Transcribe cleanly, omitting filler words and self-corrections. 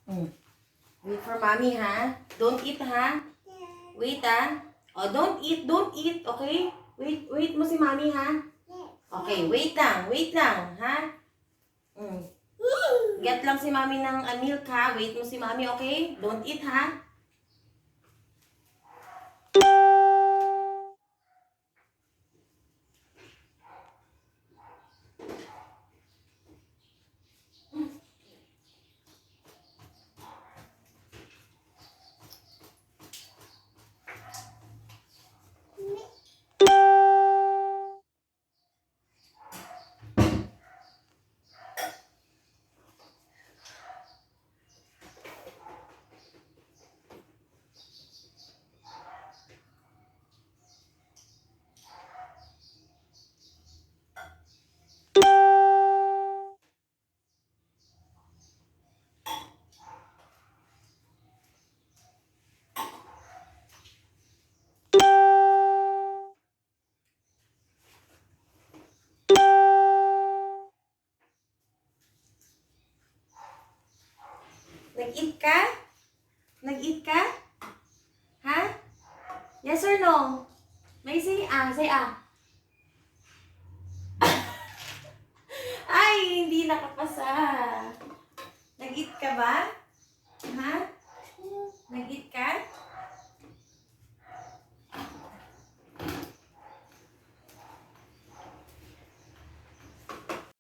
Mm. Wait for mommy, ha? Don't eat, ha? Wait, ha? Oh, don't eat, okay? Wait mo si mommy, ha? Okay, wait lang, ha? Mm. Get lang si mommy ng milk, ha? Wait mo si mommy, okay? Don't eat, ha? Nag-eat ka? Nag-eat ka? Ha? Yes or no? May say ah. Ay, hindi nakapasa. Nag-eat ka ba? Ha? Nag-eat ka?